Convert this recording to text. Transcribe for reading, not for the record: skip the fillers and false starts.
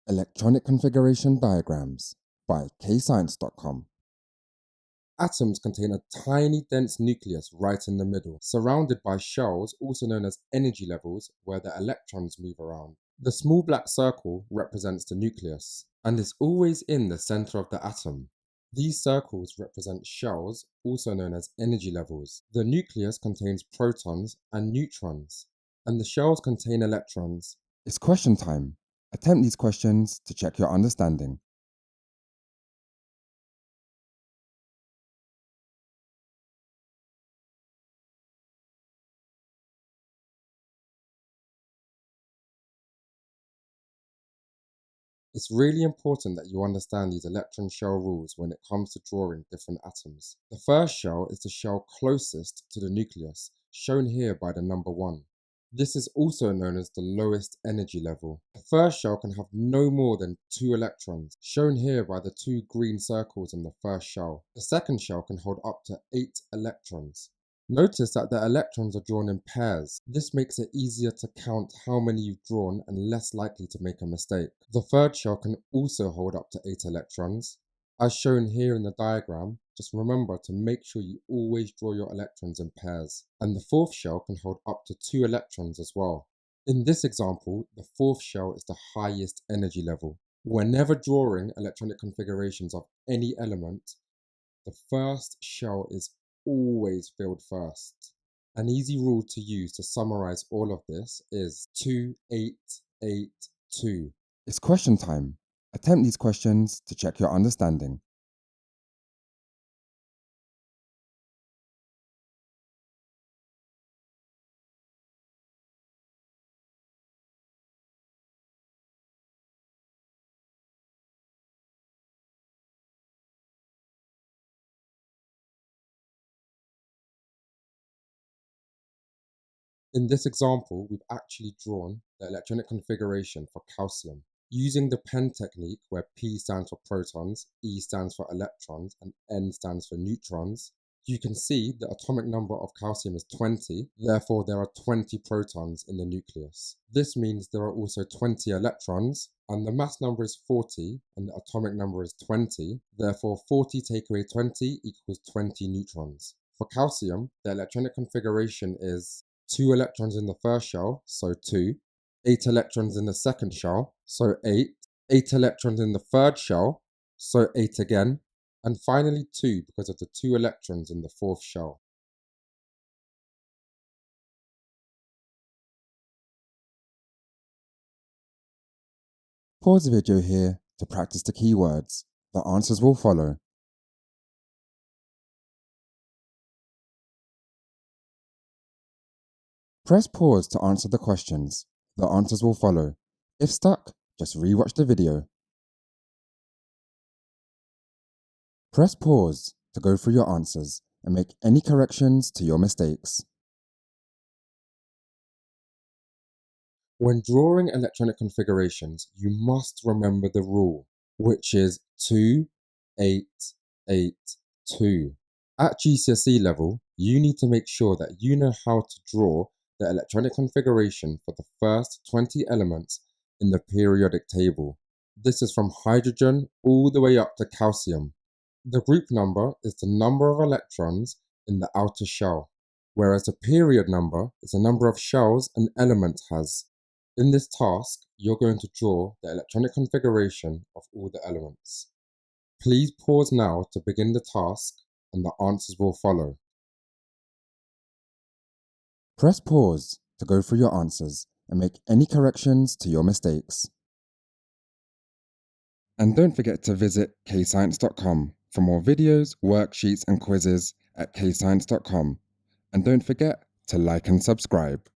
Electronic Configuration Diagrams by kscience.com. Atoms contain a tiny dense nucleus right in the middle, surrounded by shells also known as energy levels where the electrons move around. The small black circle represents the nucleus and is always in the center of the atom. These circles represent shells also known as energy levels. The nucleus contains protons and neutrons, and the shells contain electrons. It's question time. Attempt these questions to check your understanding. It's really important that you understand these electron shell rules when it comes to drawing different atoms. The first shell is the shell closest to the nucleus, shown here by the number 1. This is also known as the lowest energy level. The first shell can have no more than 2 electrons, shown here by the 2 green circles on the first shell. The second shell can hold up to 8 electrons. Notice that the electrons are drawn in pairs. This makes it easier to count how many you've drawn and less likely to make a mistake. The third shell can also hold up to 8 electrons. As shown here in the diagram, just remember to make sure you always draw your electrons in pairs. And the fourth shell can hold up to 2 electrons as well. In this example, the fourth shell is the highest energy level. Whenever drawing electronic configurations of any element, the first shell is always filled first. An easy rule to use to summarize all of this is 2882. It's question time. Attempt these questions to check your understanding. In this example, we've actually drawn the electronic configuration for calcium. Using the pen technique where P stands for protons, E stands for electrons, and N stands for neutrons, you can see the atomic number of calcium is 20, therefore there are 20 protons in the nucleus. This means there are also 20 electrons, and the mass number is 40, and the atomic number is 20, therefore 40 take away 20 equals 20 neutrons. For calcium, the electronic configuration is 2 electrons in the first shell, so 2, 8 electrons in the second shell, so 8, 8 electrons in the third shell, so 8 again, and finally 2 because of the 2 electrons in the fourth shell. Pause the video here to practice the keywords. The answers will follow. Press pause to answer the questions. The answers will follow. If stuck, just rewatch the video. Press pause to go through your answers and make any corrections to your mistakes. When drawing electronic configurations, you must remember the rule, which is 2882. At GCSE level, you need to make sure that you know how to draw the electronic configuration for the first 20 elements in the periodic table. This is from hydrogen all the way up to calcium. The group number is the number of electrons in the outer shell, whereas the period number is the number of shells an element has. In this task, you're going to draw the electronic configuration of all the elements. Please pause now to begin the task, and the answers will follow. Press pause to go through your answers and make any corrections to your mistakes. And don't forget to visit kscience.com for more videos, worksheets and quizzes at kscience.com. And don't forget to like and subscribe.